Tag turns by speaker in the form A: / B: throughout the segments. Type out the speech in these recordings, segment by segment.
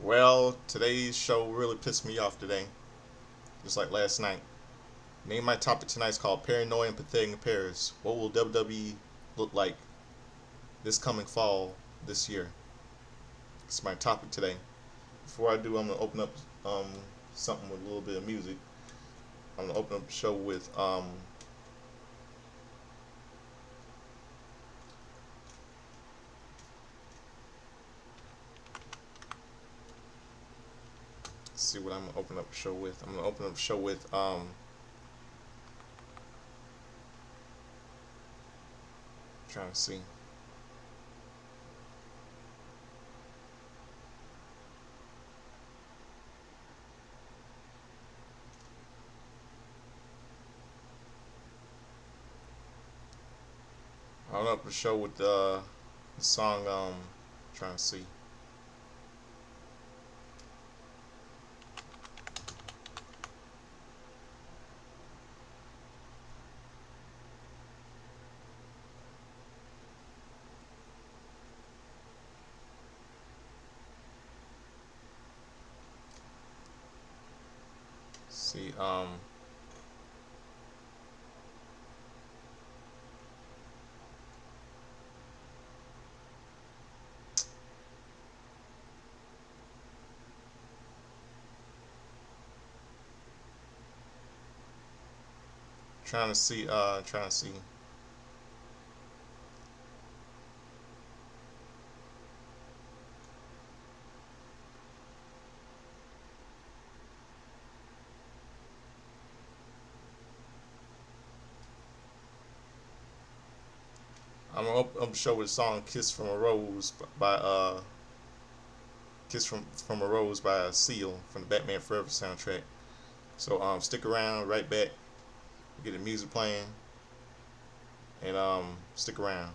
A: Well, today's show really pissed me off today, just like last night. Name my topic tonight is called Paranoia and Pathetic in Paris. What will WWE look like this coming fall this year? It's my topic today. Before I do, I'm gonna open up um, something with a little bit of music. I'm gonna open up the show with let's see what I'm gonna open up the show with. I'm gonna open up the show with trying to see. I'll open up the show with the song trying to see. See trying to see. I'm gonna open up the show with the song "Kiss from a Rose" by "Kiss from a Rose" by Seal from the Batman Forever soundtrack. So stick around, right back, get the music playing, and stick around.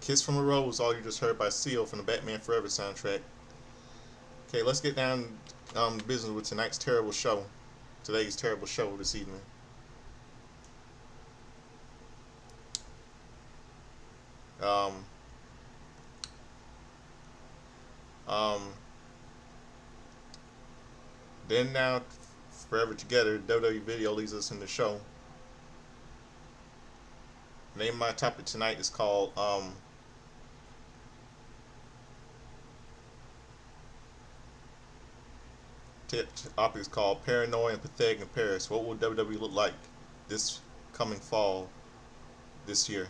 A: Kiss from a Rose was all you just heard by Seal from the Batman Forever soundtrack. Okay, let's get down to business with tonight's terrible show. Today's terrible show this evening. Um, um, then now, Forever Together, WWE video leads us in the show. The name of my topic tonight is called topic is called Paranoia and Pathetic in Paris. What will WWE look like this coming fall this year?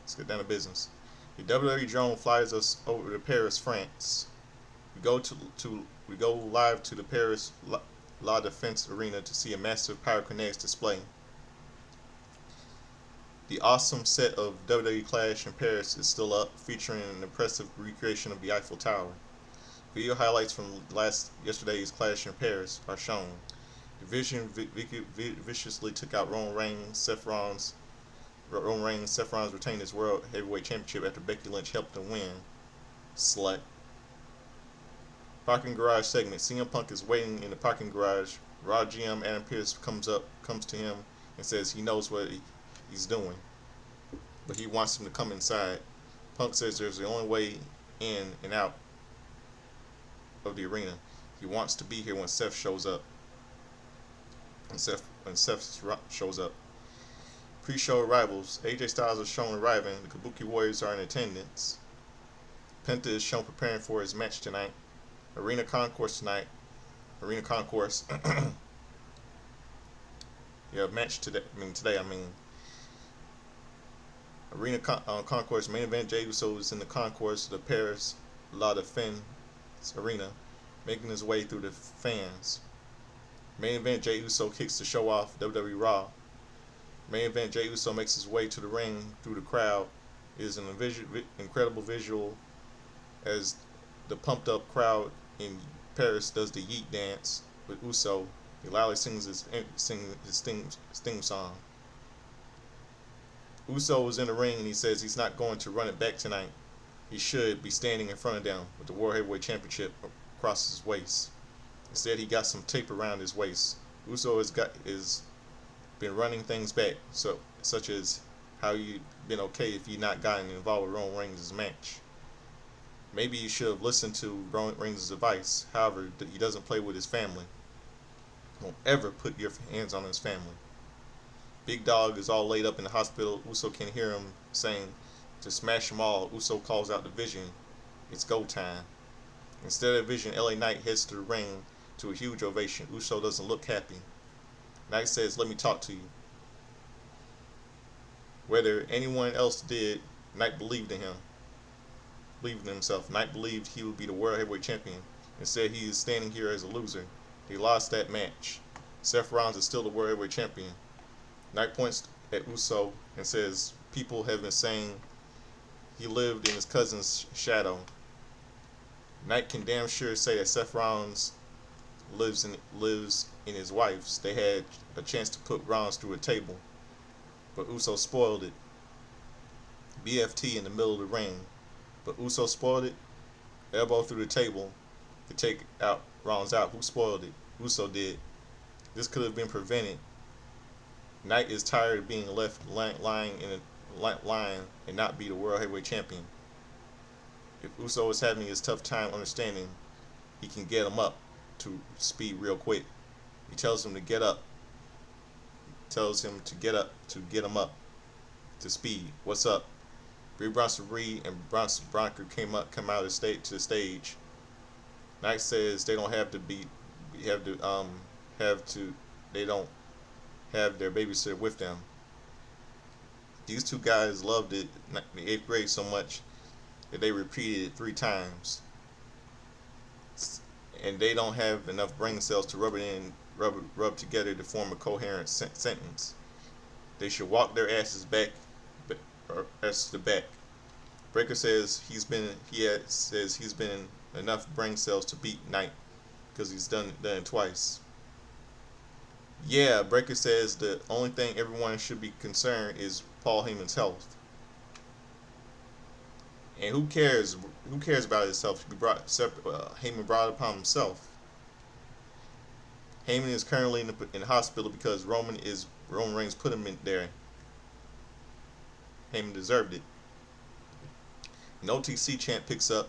A: Let's get down to business. The WWE drone flies us over to Paris, France. We go live to the Paris La Défense Arena to see a massive pyrokinetics display. The awesome set of WWE Clash in Paris is still up, featuring an impressive recreation of the Eiffel Tower. Video highlights from yesterday's Clash in Paris are shown. Division viciously took out Roman Reigns. Seth Rollins retained his World Heavyweight Championship after Becky Lynch helped him win. Slut. Parking garage segment. CM Punk is waiting in the parking garage. Raw GM Adam Pearce comes to him and says he knows what he's doing, but he wants him to come inside. Punk says there's the only way in and out of the arena. He wants to be here when Seth shows up. When Seth shows up. Pre-show arrivals. AJ Styles is shown arriving. The Kabuki Warriors are in attendance. Penta is shown preparing for his match tonight. Arena Concourse tonight. Arena Concourse. Yeah, match today. Arena Concourse main event. Jey Uso is in the concourse of the Paris La Défense Arena, making his way through the fans. Main event. Jey Uso kicks to show off WWE Raw. Main event. Jey Uso makes his way to the ring through the crowd. It is an incredible visual as the pumped up crowd in Paris does the Yeet dance with Uso. He loudly sings his theme song. Uso is in the ring and he says he's not going to run it back tonight. He should be standing in front of them with the World Heavyweight Championship across his waist. Instead, he got some tape around his waist. Uso has been running things back, such as how you been okay if you not gotten involved with Roman Reigns' match. Maybe you should have listened to Roman Reigns' advice. However, he doesn't play with his family. Don't ever put your hands on his family. Big Dog is all laid up in the hospital. Uso can hear him saying to smash them all. Uso calls out the Vision. It's go time. Instead of Vision, LA Knight heads to the ring to a huge ovation. Uso doesn't look happy. Knight says, "Let me talk to you." Whether anyone else did, Knight believed in him. Believed in himself. Knight believed he would be the World Heavyweight Champion. Instead, he is standing here as a loser. He lost that match. Seth Rollins is still the World Heavyweight Champion. Knight points at Uso and says, people have been saying he lived in his cousin's shadow. Knight can damn sure say that Seth Rollins lives in his wife's. They had a chance to put Rollins through a table, but Uso spoiled it. BFT in the middle of the ring, but Uso spoiled it. Elbow through the table to take out Rollins out. Who spoiled it? Uso did. This could have been prevented. Knight is tired of being left lying in a line and not be the World Heavyweight Champion. If Uso is having his tough time understanding, he can get him up to speed real quick. He tells him to get up. Tells him to get up to get him up to speed. What's up? Brie Bronson Reed and Bronson Bronco come out to the stage. Knight says they don't have to they don't have their babysitter with them. These two guys loved it in the 8th grade so much that they repeated it 3 times. And they don't have enough brain cells to rub together to form a coherent sentence. They should walk their asses back, to back. Breaker says he's been enough brain cells to beat Knight because he's done it twice. Yeah, Breaker says the only thing everyone should be concerned is Paul Heyman's health. And who cares? Who cares about himself? He brought Heyman brought it upon himself. Heyman is currently in the hospital because Roman Reigns put him in there. Heyman deserved it. An OTC chant picks up.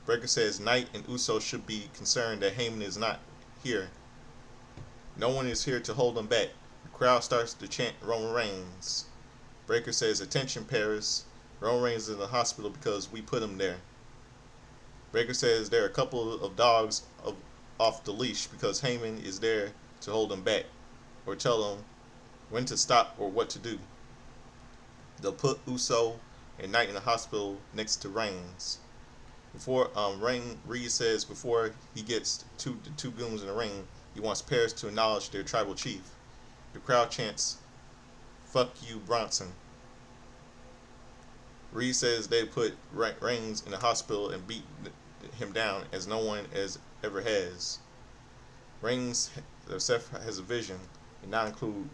A: Breakker says Knight and Uso should be concerned that Heyman is not here. No one is here to hold him back. The crowd starts to chant Roman Reigns. Breakker says, "Attention, Paris. Roman Reigns is in the hospital because we put him there." Breakker says there are a couple of dogs off the leash because Heyman is there to hold them back or tell them when to stop or what to do. They'll put Uso and Knight in the hospital next to Reigns. Before Reed says before he gets the two goons in the ring, he wants Paris to acknowledge their tribal chief. The crowd chants, "Fuck you, Bronson." Reed says they put Reigns in the hospital and beat him down as no one ever has. Reigns Seth has a vision and not include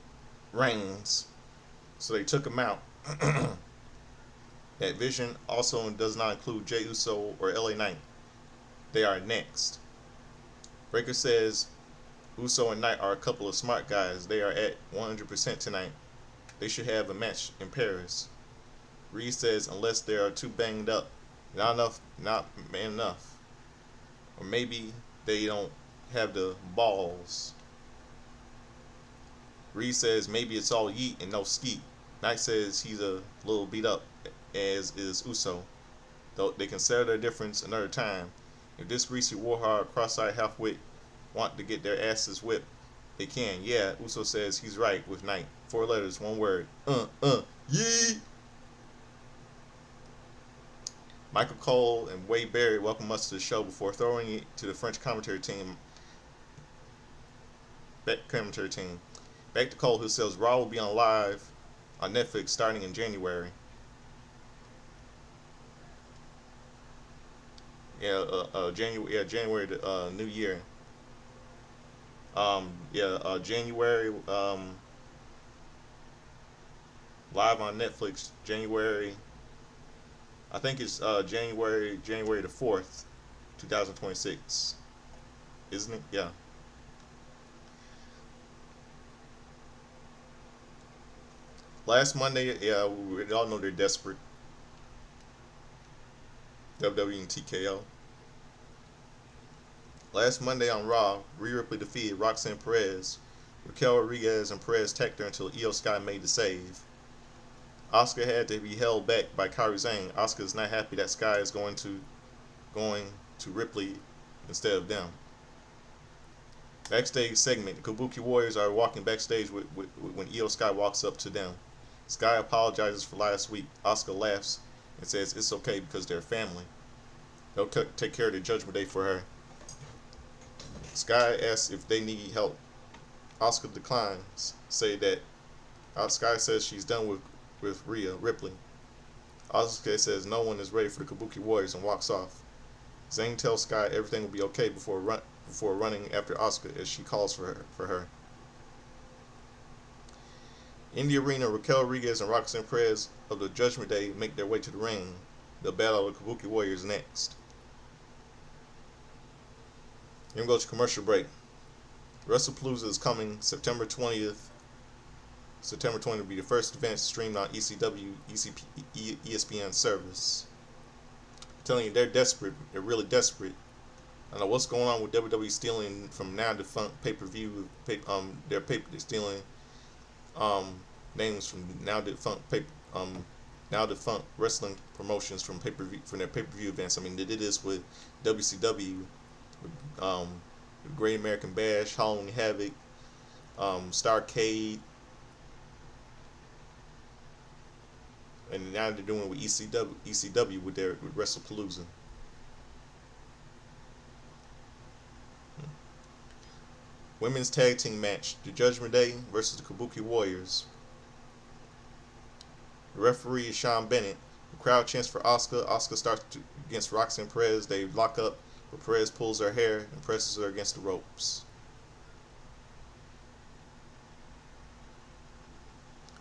A: Reigns, so they took him out. That vision also does not include Jey Uso or LA Knight. They are next. Breakker says Uso and Knight are a couple of smart guys. They are at 100% tonight. They should have a match in Paris. Reed says unless they are too banged up, not man enough. Or maybe they don't have the balls. Reed says maybe it's all yeet and no skeet. Knight says he's a little beat up, as is Uso. Though they can settle their difference another time. If this greasy warhog cross-eyed halfwit want to get their asses whipped, they can. Yeah, Uso says he's right with Knight. 4 letters, 1 word. Yeet! Michael Cole and Wade Barry welcome us to the show before throwing it to the French commentary team. Back to Cole, who says Raw will be on live on Netflix starting in January. January, New Year. January. Live on Netflix, January. I think it's January the 4th, 2026. Isn't it? Yeah. Last Monday, we all know they're desperate. WWE and TKO. Last Monday on Raw, Rhea Ripley defeated Roxanne Perez. Raquel Rodriguez and Perez tagged her until Io Sky made the save. Asuka had to be held back by Kairi Sane. Asuka is not happy that Sky is going to Ripley instead of them. Backstage segment: the Kabuki Warriors are walking backstage when Io Sky walks up to them. Sky apologizes for last week. Asuka laughs and says it's okay because they're family. They'll take care of the Judgment Day for her. Sky asks if they need help. Asuka declines. Sky says she's done with Rhea Ripley. Asuka says no one is ready for the Kabuki Warriors and walks off. Zayn tells Sky everything will be okay before running after Asuka as she calls for her. In the arena, Raquel Rodriguez and Roxanne Perez of the Judgment Day make their way to the ring. They'll battle the Kabuki Warriors next. Then we go to commercial break. WrestlePalooza is coming September 20th. September 20th will be the first event streamed on ESPN service. I'm telling you, they're desperate. They're really desperate. I don't know what's going on with WWE stealing from now defunct pay-per-view. They're stealing names from now defunct wrestling promotions from their pay-per-view events. I mean, they did this with WCW, with the Great American Bash, Halloween Havoc, Starrcade, and now they're doing it with ECW with WrestlePalooza. Women's tag team match: the Judgment Day versus the Kabuki Warriors. The referee is Sean Bennett. The crowd chants for Asuka. Asuka starts against Roxanne Perez. They lock up, but Perez pulls her hair and presses her against the ropes.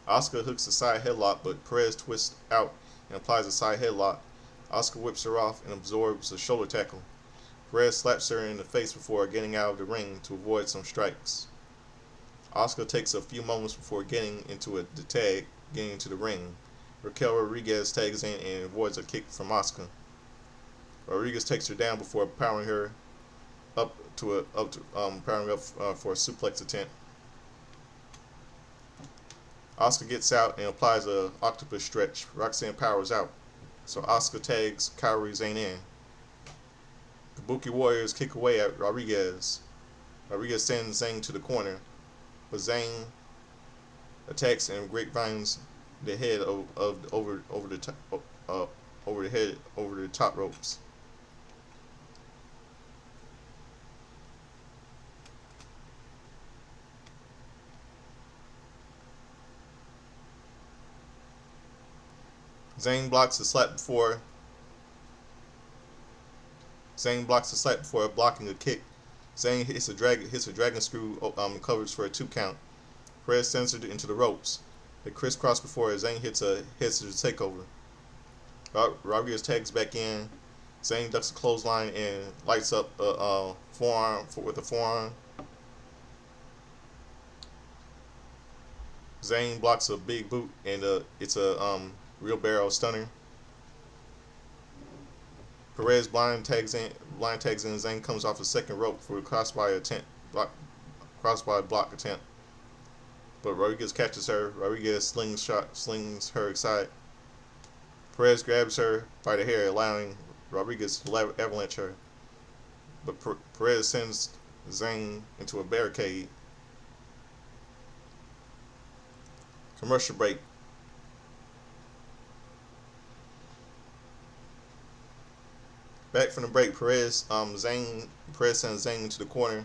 A: Asuka hooks a side headlock, but Perez twists out and applies a side headlock. Asuka whips her off and absorbs a shoulder tackle. Perez slaps her in the face before getting out of the ring to avoid some strikes. Asuka takes a few moments before getting into the tag, getting into the ring. Raquel Rodriguez tags in and avoids a kick from Asuka. Rodriguez takes her down before powering her powering up for a suplex attempt. Asuka gets out and applies a octopus stretch. Roxanne powers out, so Asuka tags Kairi Sane in. Kabuki Warriors kick away at Rodriguez. Rodriguez sends Zane to the corner, but Zane attacks and grapevines the head over the top ropes. Zane blocks the slap before blocking a kick. Zane hits a dragon screw, covers for a 2 count. Perez sends her into the ropes. They crisscross before Zane hits a takeover. Rodriguez tags back in. Zane ducks a clothesline and lights up a forearm with a forearm. Zane blocks a big boot and it's a wheelbarrow stunner. Perez blind tags in. Zane comes off the second rope for a crossbody block attempt, but Rodriguez catches her. Rodriguez slings her aside. Perez grabs her by the hair, allowing Rodriguez to avalanche her, but Perez sends Zane into a barricade. Commercial break. Back from the break, Perez sends Zane into the corner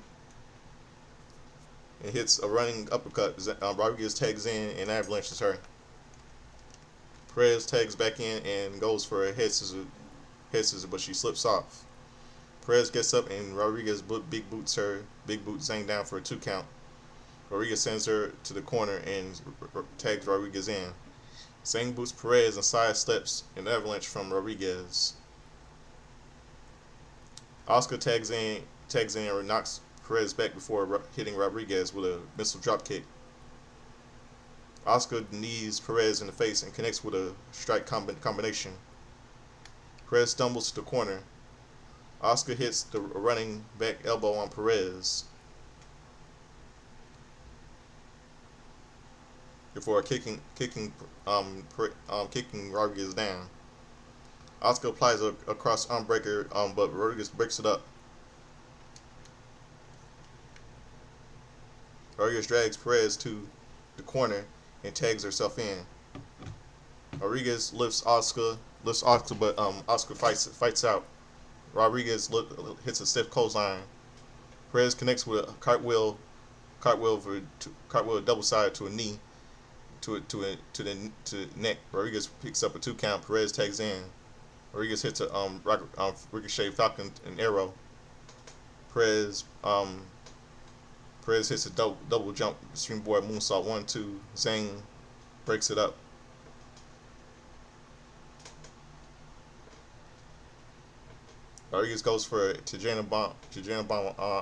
A: and hits a running uppercut. Rodriguez tags in and avalanches her. Perez tags back in and goes for a head scissor, but she slips off. Perez gets up and Rodriguez big boots Zane down for a 2 count. Rodriguez sends her to the corner and tags Rodriguez in. Zane boots Perez and side steps an avalanche from Rodriguez. Asuka tags in and knocks Perez back before hitting Rodriguez with a missile dropkick. Asuka knees Perez in the face and connects with a strike combination. Perez stumbles to the corner. Asuka hits the running back elbow on Perez before kicking Rodriguez down. Asuka applies a cross arm breaker, but Rodriguez breaks it up. Rodriguez drags Perez to the corner and tags herself in. Rodriguez lifts Asuka, but Asuka fights out. Rodriguez hits a stiff clothesline. Perez connects with a cartwheel double side to a knee, to the neck. Rodriguez picks up a 2 count. Perez tags in. Rodriguez hits a ricochet Falcon and arrow. Perez hits a double jump springboard moonsault 1-2. Zane breaks it up. Rodriguez goes for a Tajana bomb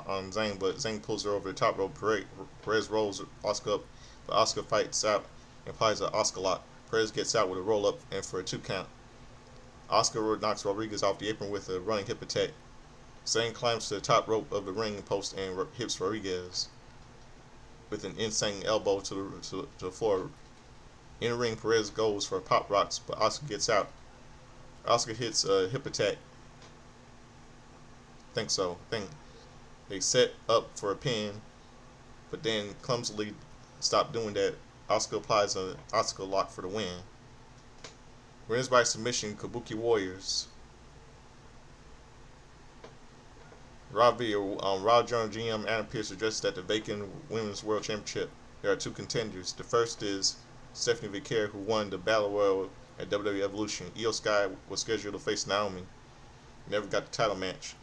A: on Zane, but Zane pulls her over the top rope. Perez rolls Asuka up, but Asuka fights out and applies an Asuka lock. Perez gets out with a roll up and for a 2 count. Asuka knocks Rodriguez off the apron with a running hip attack. Zane climbs to the top rope of the ring post and hits Rodriguez with an insane elbow to the floor. In the ring, Perez goes for pop rocks, but Asuka gets out. Asuka hits a hip attack. Think they set up for a pin, but then clumsily stop doing that. Asuka applies an Asuka lock for the win. Wins by submission, Kabuki Warriors. Raw Journal GM Adam Pearce addressed at the vacant Women's World Championship. There are 2 contenders. The first is Stephanie Vicaire, who won the Battle Royal at WWE Evolution. Io Sky was scheduled to face Naomi. Never got the title match.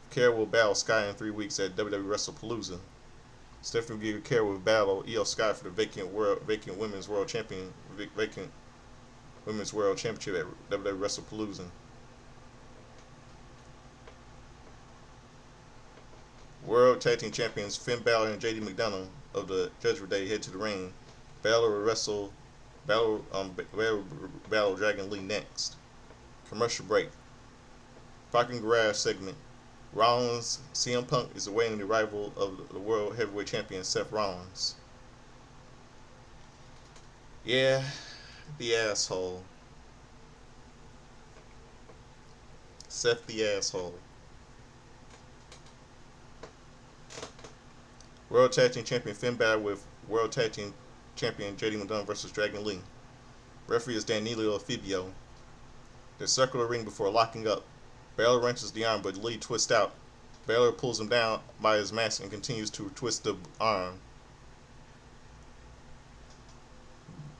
A: Vicaire will battle Sky in 3 weeks at WWE WrestlePalooza. Stephanie Vicaire will battle Io Sky for the vacant Women's World Championship at WWE WrestlePalooza. World Tag Team Champions Finn Balor and JD McDonough of the Judgment Day head to the ring. Balor will wrestle Battle Dragon Lee next. Commercial break. Parking Garage segment. Rollins, CM Punk is awaiting the arrival of the World Heavyweight Champion Seth Rollins. Yeah, the asshole. Seth the asshole. World Tag Team Champion Finn Balor with World Tag Team Champion JD McDonough versus Dragon Lee. Referee is Danilo Fibio. They circle the ring before locking up. Balor wrenches the arm, but Lee twists out. Balor pulls him down by his mask and continues to twist the arm.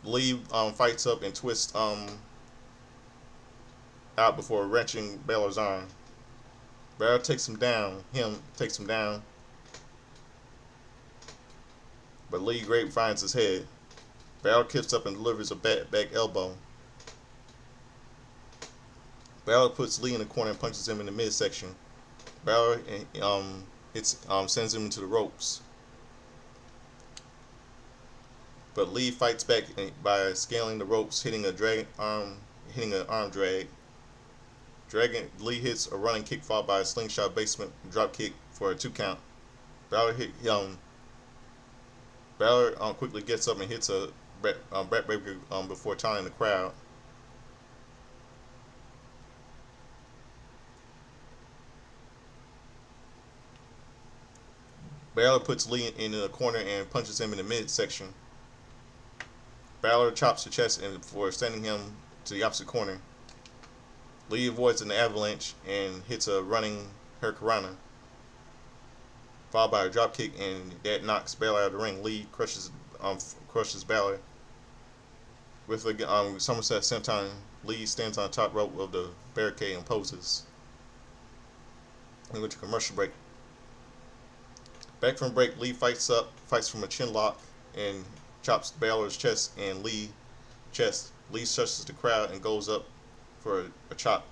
A: Lee fights up and twists out before wrenching Balor's arm. Balor takes him down. But Lee grapevines his head. Balor kicks up and delivers a back elbow. Balor puts Lee in the corner and punches him in the midsection. Balor sends him into the ropes. But Lee fights back by scaling the ropes, hitting an arm drag. Lee hits a running kick followed by a slingshot basement drop kick for a 2 count. Balor quickly gets up and hits a backbreaker before taunting the crowd. Balor puts Lee in the corner and punches him in the midsection. Balor chops the chest before sending him to the opposite corner. Lee avoids an avalanche and hits a running hurricanrana, followed by a dropkick, and that knocks Balor out of the ring. Lee crushes Balor. With a somersault senton, Lee stands on the top rope of the barricade and poses. We went to commercial break. Back from break, Lee fights from a chin lock and chops Balor's chest and Lee chest. Lee shushes the crowd and goes up for a chop.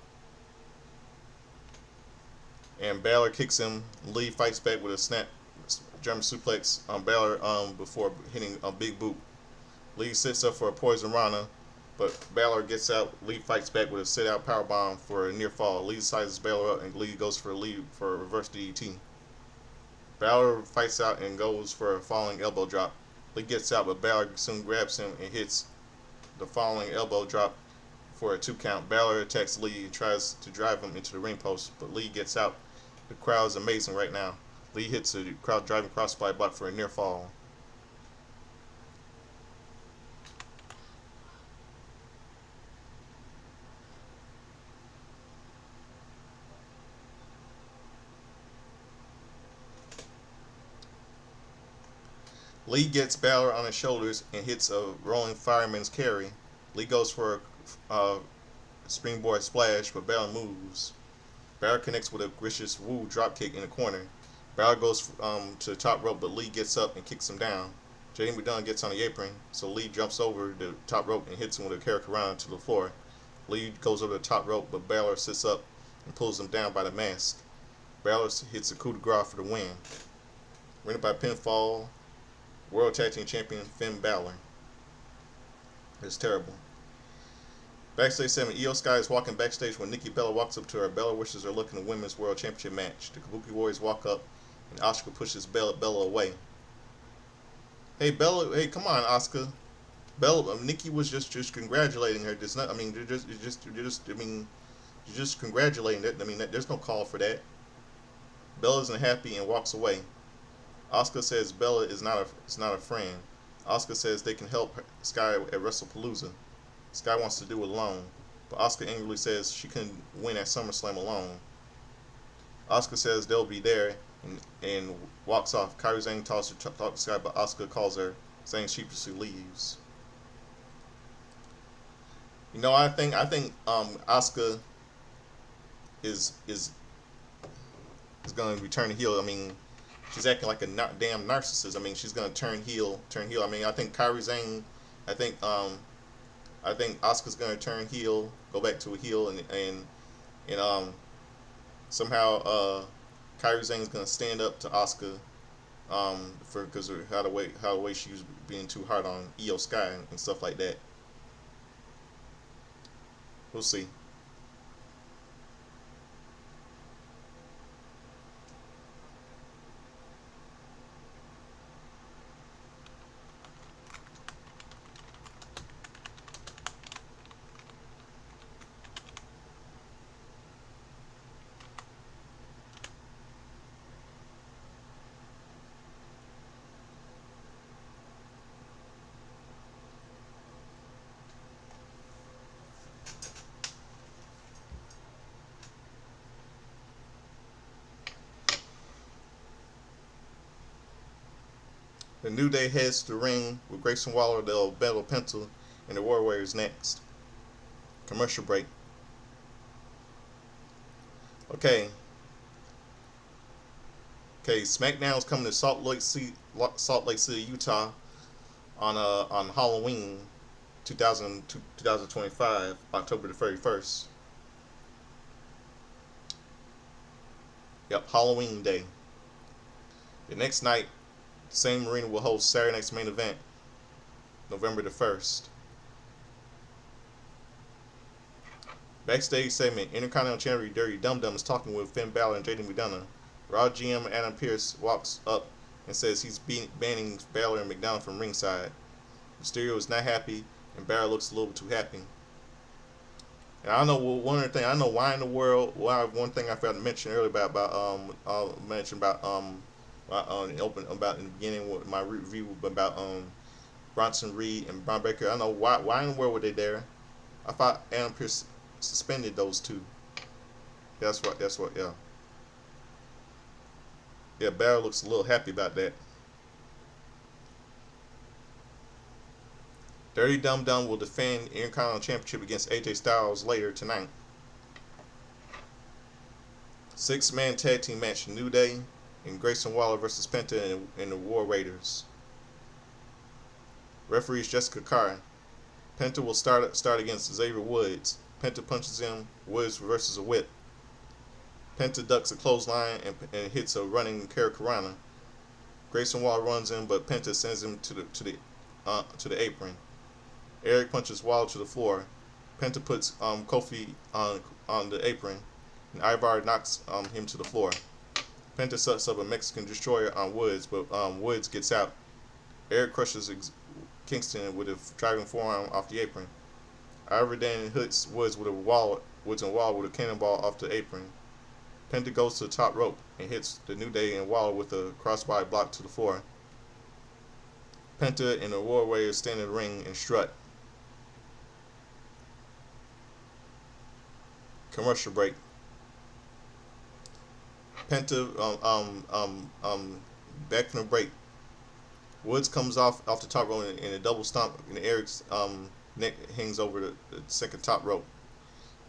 A: And Balor kicks him. Lee fights back with a snap German suplex on Balor before hitting a big boot. Lee sits up for a poison rana, but Balor gets out. Lee fights back with a sit-out powerbomb for a near fall. Lee sizes Balor up and Lee goes for a reverse DDT. Balor fights out and goes for a falling elbow drop. Lee gets out, but Balor soon grabs him and hits the falling elbow drop for a 2 count. Balor attacks Lee and tries to drive him into the ring post, but Lee gets out. The crowd is amazing right now. Lee hits a crowd driving crossbody block for a near fall. Lee gets Balor on his shoulders and hits a rolling fireman's carry. Lee goes for a springboard splash, but Balor moves. Balor connects with a vicious Wwe dropkick in the corner. Balor goes to the top rope, but Lee gets up and kicks him down. JD McDonough gets on the apron, so Lee jumps over the top rope and hits him with a hurricanrana to the floor. Lee goes over the top rope, but Balor sits up and pulls him down by the mask. Balor hits a coup de grace for the win. Winner by pinfall, World Tag Team Champion Finn Balor. It's terrible. Backstage 7, Io Sky is walking backstage when Nikki Bella walks up to her. Bella wishes her luck in the Women's World Championship match. The Kabuki Warriors walk up and Asuka pushes Bella away. Hey Bella, hey, come on Asuka. Nikki was just congratulating her. There's not, I mean, you're just congratulating it. I mean, there's no call for that. Bella isn't happy and walks away. Asuka says Bella is not a friend. Asuka says they can help Sky at WrestlePalooza. Sky wants to do it alone, but Asuka angrily says she couldn't win at SummerSlam alone. Asuka says they'll be there and walks off. Kairi Sane talks to Sky, but Asuka calls her, saying sheepishly leaves. You know, I think Asuka is going to return heel. I mean, she's acting like a damn narcissist. I mean, she's going to turn heel. I mean, I think Kairi Sane, I think Asuka's going to turn heel, go back to a heel, and somehow Kairi Zane's gonna stand up to Asuka, for because of how the way she was being too hard on Io Sky and stuff like that. We'll see. The New Day heads to the ring with Grayson Waller. They'll battle Penta and the War Warriors next. Commercial break. Okay, okay. SmackDown's coming to Salt Lake City, Utah on Halloween 2025, October the 31st. Yep, Halloween day. The next night, the same arena will host Saturday night's main event, November the 1st. Backstage segment, Intercontinental Champion Dirty Dum Dum is talking with Finn Balor and JD McDonough. Raw GM Adam Pearce walks up and says he's banning Balor and McDonough from ringside. Mysterio is not happy, and Balor looks a little bit too happy. And I know one other thing. I know why in the world. Why one thing I forgot to mention earlier about in the beginning with my review about Bronson Reed and Braun Breaker. I know why in the world were they there? I thought Adam Pearce suspended those two. That's what. That's what. Yeah. Yeah. Balor looks a little happy about that. Dirty Dum Dum will defend the Intercontinental Championship against AJ Styles later tonight. Six-man tag team match: New Day and Grayson Waller versus Penta and the War Raiders. Referees Jessica Carr. Penta will start against Xavier Woods. Penta punches him. Woods reverses a whip. Penta ducks a clothesline and hits a running Karana. Grayson Waller runs in, but Penta sends him to the apron. Eric punches Waller to the floor. Penta puts Kofi on the apron, and Ivar knocks him to the floor. Penta sets up a Mexican destroyer on Woods, but Woods gets out. Eric crushes Kingston with a driving forearm off the apron. Ivar then hits Woods and Waller with a cannonball off the apron. Penta goes to the top rope and hits the New Day and Waller with a crossbody block to the floor. Penta and the War Warriors stand in the ring and strut. Commercial break. Penta back from the break. Woods comes off the top rope in a double stomp, and Eric's neck hangs over the second top rope.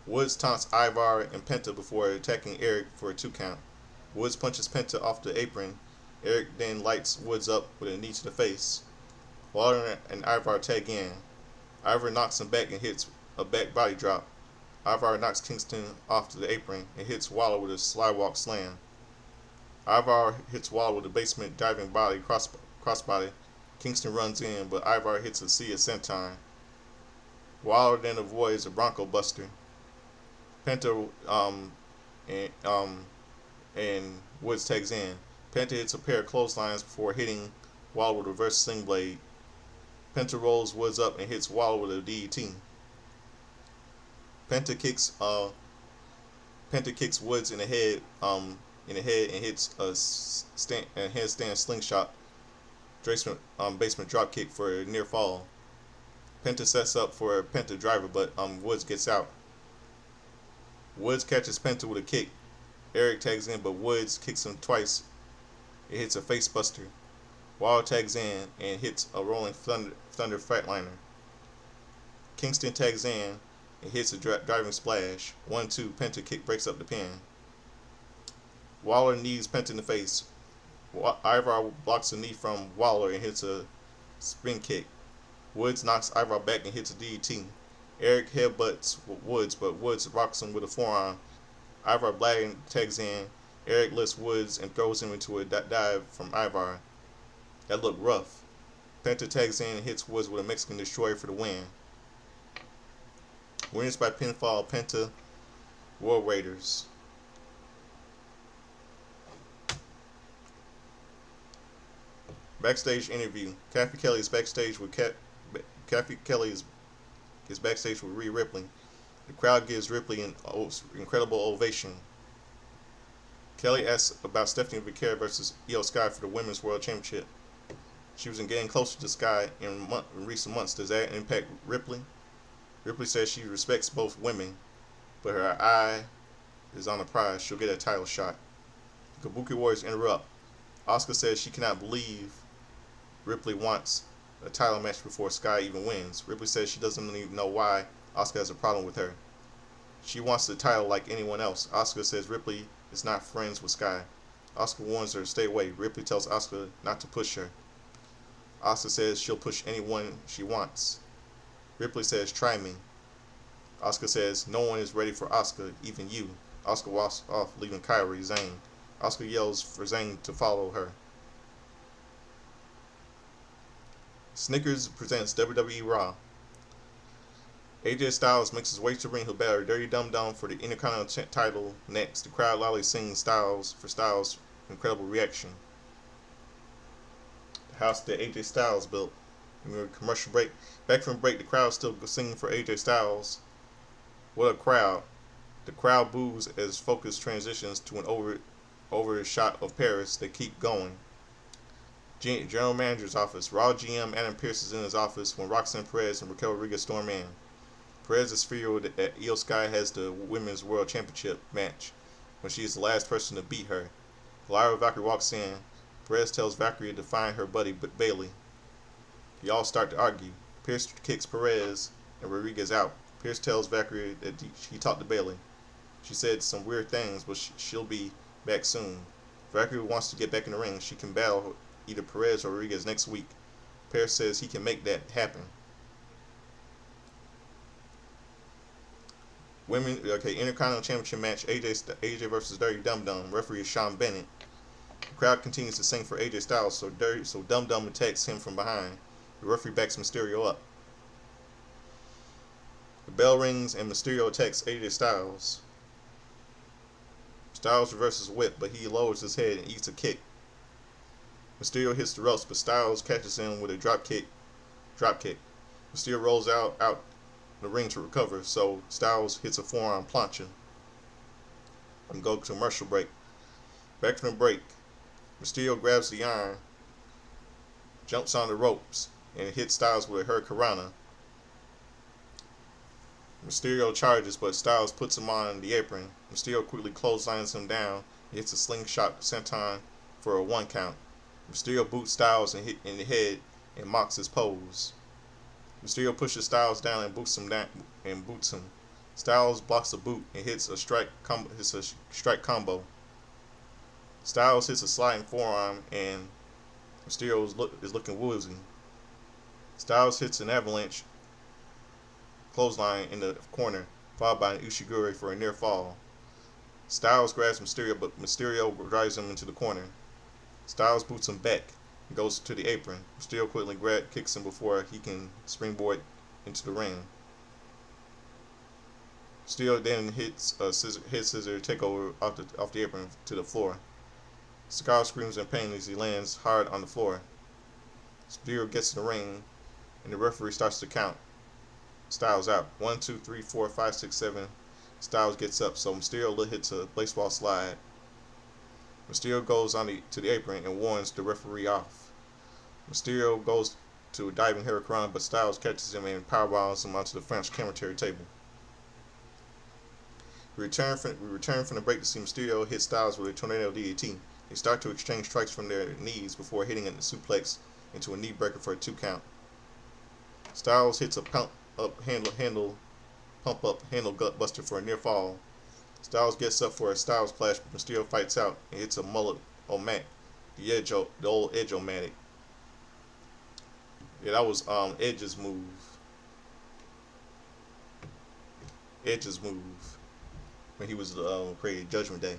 A: Woods taunts Ivar and Penta before attacking Eric for a 2 count. Woods punches Penta off the apron. Eric then lights Woods up with a knee to the face. Waller and Ivar tag in. Ivar knocks him back and hits a back body drop. Ivar knocks Kingston off to the apron and hits Waller with a slidewalk slam. Ivar hits Waller with a basement diving body crossbody. Kingston runs in, but Ivar hits a Sea of Senton. Waller then avoids a Bronco Buster. Penta and Woods tags in. Penta hits a pair of clotheslines before hitting Waller with a reverse sling blade. Penta rolls Woods up and hits Waller with a DDT. Penta kicks Woods in the head and hits a handstand slingshot basement drop kick for a near fall. Penta sets up for a Penta driver, but Woods gets out. Woods catches Penta with a kick. Eric tags in, but Woods kicks him twice. It hits a face buster. Waller tags in and hits a rolling thunder flatliner. Kingston tags in and hits a driving splash. 1-2, Penta kick breaks up the pin. Waller knees Penta in the face. Ivar blocks a knee from Waller and hits a spin kick. Woods knocks Ivar back and hits a DDT. Eric headbutts Woods, but Woods rocks him with a forearm. Ivar Black tags in Eric lifts Woods and throws him into a dive from Ivar. That looked rough. Penta tags in and hits Woods with a Mexican destroyer for the win. Winners by pinfall, Penta, World Raiders. Backstage interview. Kathy Kelly is backstage with Kathy Kelly is backstage with Rhea Ripley. The crowd gives Ripley an incredible ovation. Kelly asks about Stephanie Vicari versus Io Sky for the Women's World Championship. She was getting closer to Sky in recent months. Does that impact Ripley? Ripley says she respects both women, but her eye is on the prize. She'll get a title shot. The Kabuki Warriors interrupt. Asuka says she cannot believe Ripley wants a title match before Sky even wins. Ripley says she doesn't even know why Asuka has a problem with her. She wants the title like anyone else. Asuka says Ripley is not friends with Sky. Asuka warns her to stay away. Ripley tells Asuka not to push her. Asuka says she'll push anyone she wants. Ripley says, try me. Asuka says, no one is ready for Asuka, even you. Asuka walks off, leaving Kairi Zayn. Asuka yells for Zayn to follow her. Snickers presents WWE Raw. AJ Styles makes his way to the ring. He'll battle Dirty Dum Dum for the Intercontinental title next. The crowd loudly sings Styles for Styles' incredible reaction. The house that AJ Styles built. Commercial break. Back from break, the crowd still singing for AJ Styles. What a crowd. The crowd boos as focus transitions to an over shot of Paris. They keep going. General Manager's office. Raw GM Adam Pearce is in his office when Roxanne Perez and Raquel Rodriguez storm in. Perez is feared that Io Sky has the Women's World Championship match when she is the last person to beat her. Lyra Valkyrie walks in. Perez tells Valkyrie to find her buddy Bailey. They all start to argue. Pearce kicks Perez and Rodriguez out. Pearce tells Valkyrie that he talked to Bailey. She said some weird things, but she'll be back soon. Valkyrie wants to get back in the ring. She can battle either Perez or Rodriguez next week. Pearce says he can make that happen. Intercontinental Championship match, AJ versus Dirty Dum Dum. Referee is Sean Bennett. The crowd continues to sing for AJ Styles, so Dum Dum attacks him from behind. The referee backs Mysterio up. The bell rings and Mysterio attacks AJ Styles. Styles reverses a whip, but he lowers his head and eats a kick. Mysterio hits the ropes, but Styles catches him with a drop kick. Mysterio rolls out the ring to recover, so Styles hits a forearm plancha. And go to commercial break. Back from the break, Mysterio grabs the iron, jumps on the ropes, and hits Styles with a Hurricanrana. Mysterio charges, but Styles puts him on the apron. Mysterio quickly clotheslines him down and hits a slingshot senton for a 1 count. Mysterio boots Styles and hit in the head and mocks his pose. Mysterio pushes Styles down and boots him. Styles blocks a boot and hits a strike combo. Styles hits a sliding forearm and Mysterio is looking woozy. Styles hits an avalanche clothesline in the corner, followed by an Ushiguri for a near fall. Styles grabs Mysterio, but Mysterio drives him into the corner. Styles boots him back and goes to the apron. Mysterio quickly kicks him before he can springboard into the ring. Mysterio then hits a scissor takeover off the apron to the floor. Styles screams in pain as he lands hard on the floor. Mysterio gets in the ring, and the referee starts to count Styles out. 1, 2, 3, 4, 5, 6, 7. Styles gets up, so Mysterio hits a baseball slide. Mysterio goes to the apron and warns the referee off. Mysterio goes to a diving Hurricane, but Styles catches him and powerbombs him onto the French commentary table. We return from the break to see Mysterio hit Styles with a tornado DDT. They start to exchange strikes from their knees before hitting a suplex into a knee breaker for a 2 count. Styles hits a pump up handle gut buster for a near fall. Styles gets up for a Styles clash, but Mysterio fights out and hits a mullet on Mac, the old Edge-O-Matic. Yeah, that was Edge's move. When he was created Judgment Day.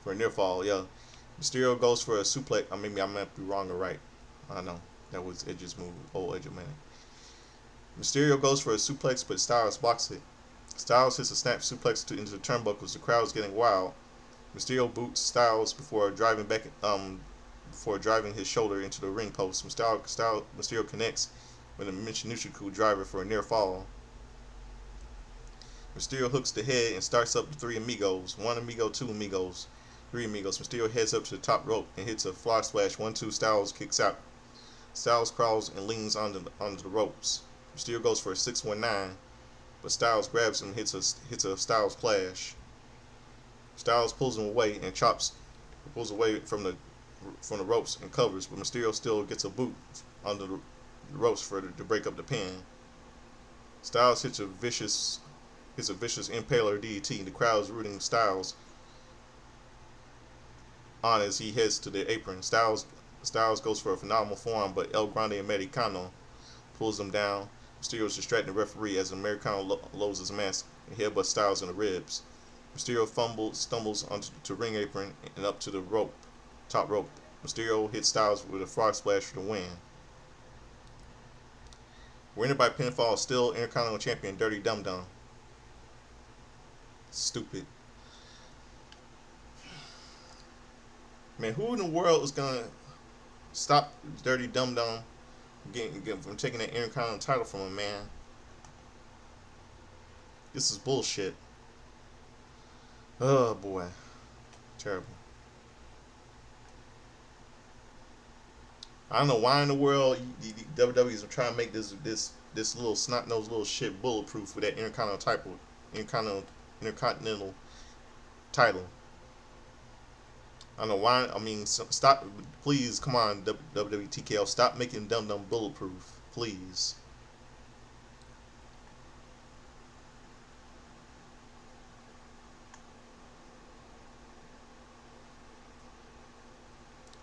A: for a near fall. Yeah, Mysterio goes for a suplex. Maybe I might be wrong or right. I don't know. That was Edge's move. Old Edge man. Mysterio goes for a suplex, but Styles blocks it. Styles hits a snap suplex into the turnbuckles. The crowd is getting wild. Mysterio boots Styles before driving his shoulder into the ring post. Mysterio connects with a Michinoku driver for a near fall. Mysterio hooks the head and starts up the three amigos. One amigo, two amigos, three amigos. Mysterio heads up to the top rope and hits a fly splash. 1-2. Styles kicks out. Styles crawls and leans onto the ropes. Mysterio goes for a 619, but Styles grabs him and hits a Styles clash. Styles pulls him away and pulls away from the ropes and covers, but Mysterio still gets a boot under the ropes to break up the pin. Styles hits a vicious impaler DDT. The crowd is rooting Styles on as he heads to the apron. Styles goes for a phenomenal form, but El Grande Americano pulls him down. Mysterio is distracting the referee as Americano lowers his mask and headbutts Styles in the ribs. Mysterio stumbles onto the ring apron and up to the top rope. Mysterio hits Styles with a frog splash for the win. Winner by pinfall is still Intercontinental Champion Dirty Dum Dum. Stupid. Man, who in the world is gonna stop Dirty Dum Dum from taking that Intercontinental title from him, man? This is bullshit. Oh boy, terrible. I don't know why in the world WWE is trying to make this little snot-nosed little shit bulletproof with that Intercontinental title. I don't know why. Stop. Please, come on, WWE TKO. Stop making Dum Dum bulletproof. Please.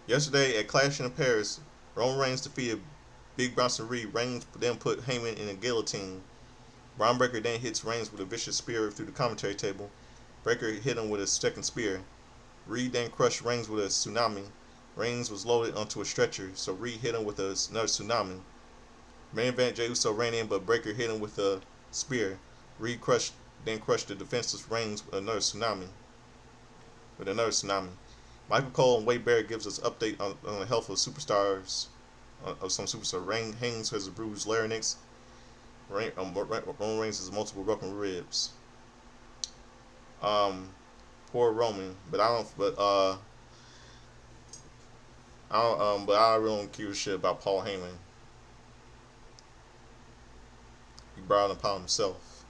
A: Yesterday at Clash in Paris, Roman Reigns defeated Big Bronson Reed. Reigns then put Heyman in a guillotine. Braun Breaker then hits Reigns with a vicious spear through the commentary table. Breaker hit him with a second spear. Reed then crushed Reigns with a tsunami. Reigns was loaded onto a stretcher, so Reed hit him with another tsunami. Main event, Jey Uso ran in, but Breaker hit him with a spear. Reed crushed the defenseless Reigns with another tsunami. Michael Cole and Wade Barrett gives us update on the health of superstars. Reigns has a bruised larynx. Roman Reigns has multiple broken ribs. Poor Roman, but I really don't give a shit about Paul Heyman. He brought it upon himself.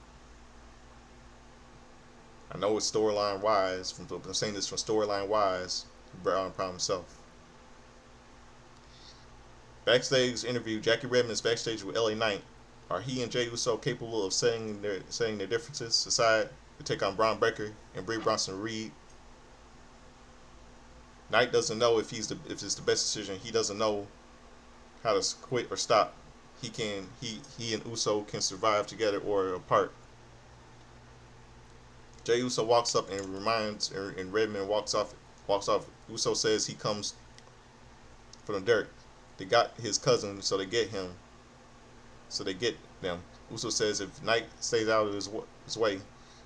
A: I know it's storyline wise. I'm saying this from storyline wise. He brought it upon himself. Backstage interview. Jackie Redmond is backstage with LA Knight. Are he and Jey Uso capable of setting their differences aside to take on Braun Breaker and Brie Bronson Reed? Knight doesn't know if it's the best decision. He doesn't know how to quit or stop. He and Uso can survive together or apart. Jey Uso walks up and Redmond walks off. Uso says he comes from the dirt. They got his cousin, so they get him. So they get them. Uso says if Knight stays out of his way,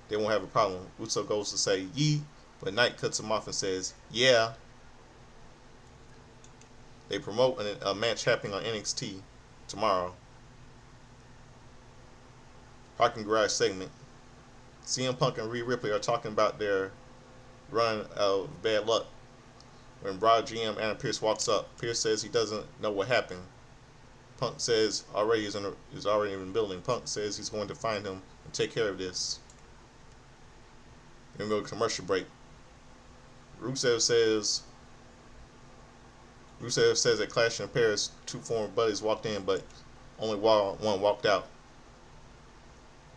A: they won't have a problem. Uso goes to say yee, but Knight cuts him off and says yeah. They promote a match happening on NXT tomorrow. Parking Garage segment. CM Punk and Rhea Ripley are talking about their run of bad luck when Raw GM Adam Pearce walks up. Pearce says he doesn't know what happened. Punk says is already in the building. Punk says he's going to find him and take care of this. Then we go to commercial break. Rusev says at Clash in Paris, two former buddies walked in, but only one walked out.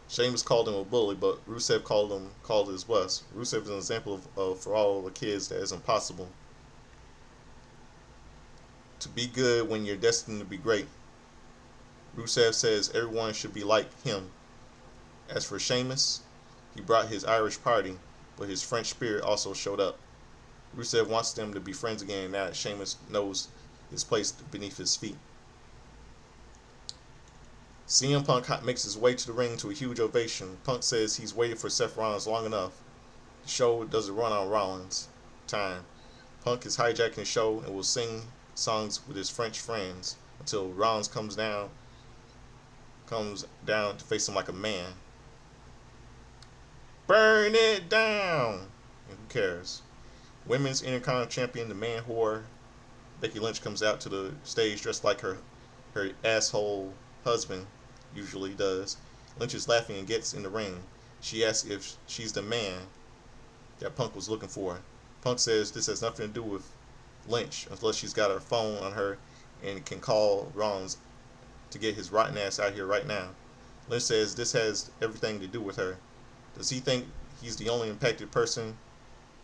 A: Sheamus called him a bully, but Rusev called his bluff. Rusev is an example of for all the kids that is impossible to be good when you're destined to be great. Rusev says everyone should be like him. As for Sheamus, he brought his Irish party, but his French spirit also showed up. Rusev wants them to be friends again now that Sheamus knows his place beneath his feet. CM Punk makes his way to the ring to a huge ovation. Punk says he's waited for Seth Rollins long enough. The show doesn't run on Rollins' time. Punk is hijacking the show and will sing songs with his French friends until Rollins comes down to face him like a man. Burn it down! And who cares? Women's Intercontinental Champion, the man whore, Becky Lynch comes out to the stage dressed like her asshole husband usually does. Lynch is laughing and gets in the ring. She asks if she's the man that Punk was looking for. Punk says this has nothing to do with Lynch unless she's got her phone on her and can call Rollins to get his rotten ass out here right now. Lynch says this has everything to do with her. Does he think he's the only impacted person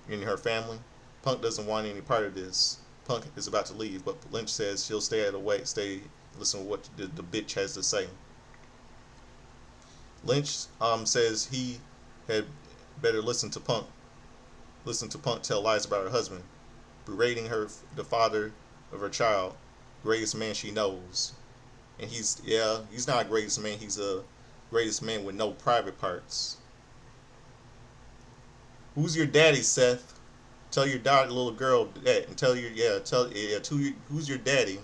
A: in her family? Punk doesn't want any part of this. Punk is about to leave, but Lynch says she'll stay listen to what the bitch has to say. Lynch says he had better listen to Punk tell lies about her husband, berating the father of her child, greatest man she knows. And he's not a greatest man, he's a greatest man with no private parts. Who's your daddy, Seth? Tell your daughter, little girl that, and who's your daddy?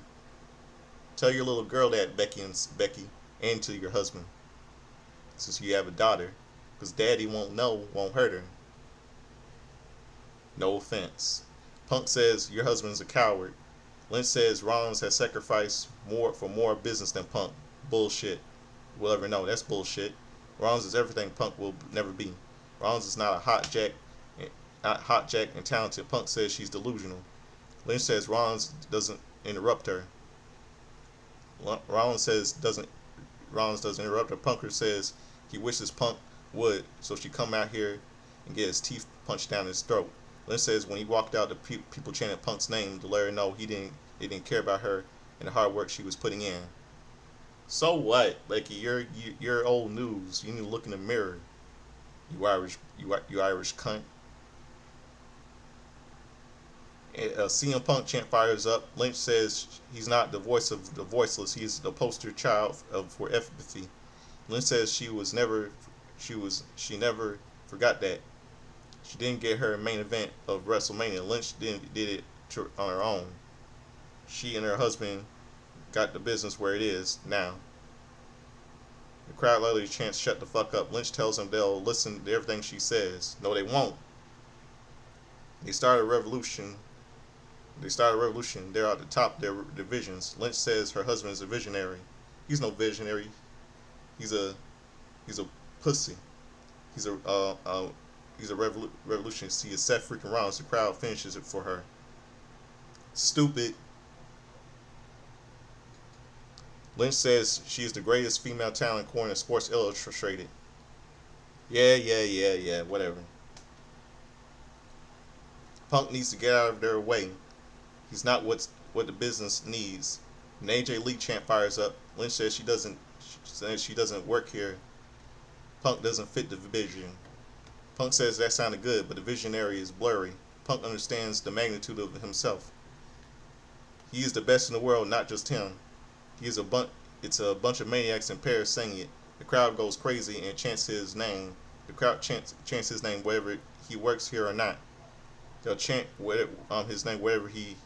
A: Tell your little girl that, Becky, and to your husband, since you have a daughter, because daddy won't hurt her. No offense. Punk says your husband's a coward. Lynch says Rollins has sacrificed more business than Punk. Bullshit. We'll ever know. That's bullshit. Rollins is everything Punk will never be. Rollins is not a hot jack and talented. Punk says she's delusional. Lynch says Rollins doesn't interrupt her. Rollins doesn't interrupt her. Punker says he wishes Punk would, so she come out here and get his teeth punched down his throat. Lynch says when he walked out, the people chanted Punk's name to let her know they didn't care about her and the hard work she was putting in. So what, Becky? You're old news. You need to look in the mirror. You Irish cunt. CM Punk chant fires up. Lynch says he's not the voice of the voiceless. He's the poster child for empathy. Lynch says she never forgot that. She didn't get her main event of WrestleMania. Lynch did it on her own. She and her husband got the business where it is now. The crowd literally chants, "Shut the fuck up." Lynch tells them they'll listen to everything she says. No, they won't. They started a revolution. They're at the top of their divisions. Lynch says her husband is a visionary. He's no visionary. He's a pussy. He's a revolutionist. He is Seth freaking Rollins. The crowd finishes it for her. Stupid. Lynch says she is the greatest female talent according to Sports Illustrated. Yeah, whatever. Punk needs to get out of their way. He's not what the business needs. An AJ Lee chant fires up. Lynch says she doesn't work here. Punk doesn't fit the vision. Punk says that sounded good, but the visionary is blurry. Punk understands the magnitude of himself. He is the best in the world, not just him. It's a bunch of maniacs in Paris saying it. The crowd goes crazy and chants his name. The crowd chants his name whether he works here or not. They'll chant his name wherever he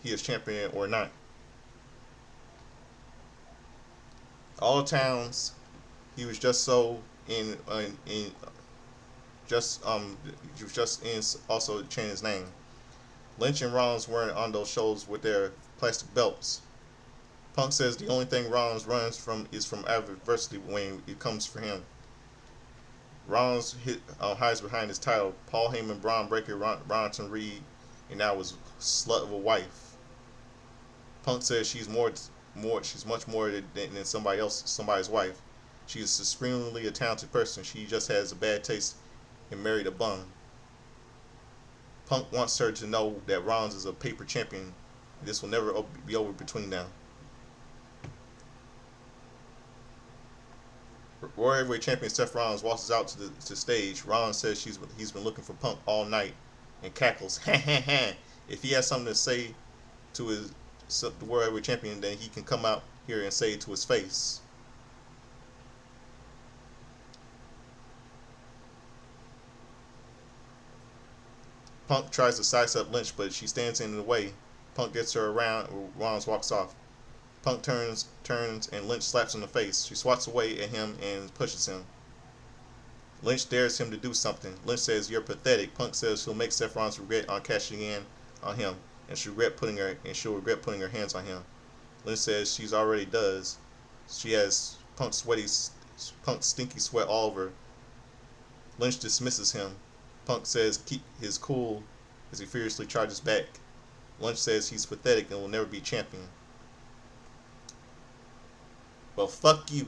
A: is champion or not. All towns he was just so in also chanting his name. Lynch and Rollins weren't on those shows with their plastic belts. Punk says the only thing Rollins runs from is from adversity when it comes for him. Rollins hides behind his title. Paul Heyman, Braun Breaker, Bronson Reed, and now his slut of a wife. Punk says she's much more than somebody's wife. She is supremely a talented person. She just has a bad taste and married a bum. Punk wants her to know that Rollins is a paper champion. This will never be over between them. World Heavyweight Champion Seth Rollins walks out to stage. Rollins says he's been looking for Punk all night and cackles. Ha ha ha. If he has something to say to the World Heavyweight Champion, then he can come out here and say it to his face. Punk tries to sidestep Lynch, but she stands in the way. Punk gets her around. Rollins walks off. Punk turns, and Lynch slaps him in the face. She swats away at him and pushes him. Lynch dares him to do something. Lynch says, "You're pathetic." Punk says he'll make Seth Rollins regret on cashing in on him, and she'll regret putting her hands on him. Lynch says she already does. She has Punk's stinky sweat all over. Lynch dismisses him. Punk says keep his cool as he furiously charges back. Lynch says he's pathetic and will never be champion. Well, fuck you,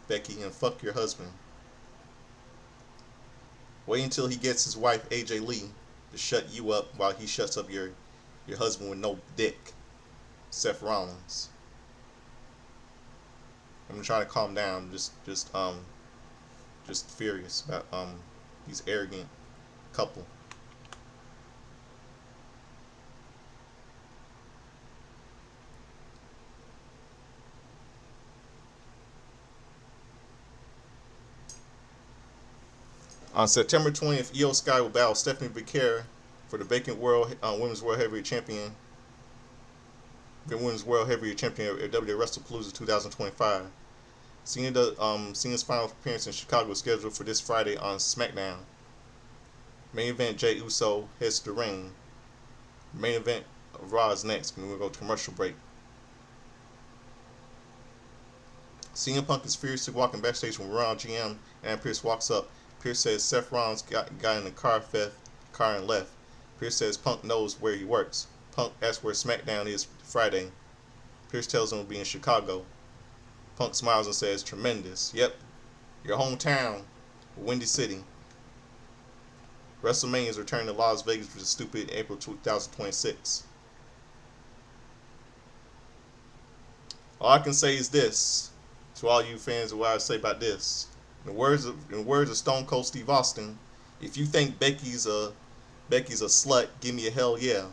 A: Becky, and fuck your husband. Wait until he gets his wife, AJ Lee, to shut you up while he shuts up your husband with no dick, Seth Rollins. I'm trying to calm down. Just furious about these arrogant couple. On September 20th, Io Sky will battle Stephanie Becerra for the vacant Women's World Heavyweight Champion. The Women's World Heavyweight Champion at WWE WrestlePalooza 2025. Cena's final appearance in Chicago is scheduled for this Friday on SmackDown. Main event: Jey Uso heads to the ring. Main event of Raw is next, and we'll go to commercial break. CM Punk is furiously walking backstage when Raw GM and Pierce walks up. Pierce says Seth Rollins got in the car and left. Pierce says Punk knows where he works. Punk asks where SmackDown is Friday. Pierce tells him he'll be in Chicago. Punk smiles and says, "Tremendous. Yep, your hometown, Windy City." WrestleMania is returning to Las Vegas, which is stupid, April 2026. All I can say is this to all you fans of what I say about this. In the words of Stone Cold Steve Austin, if you think Becky's a slut, give me a hell yeah.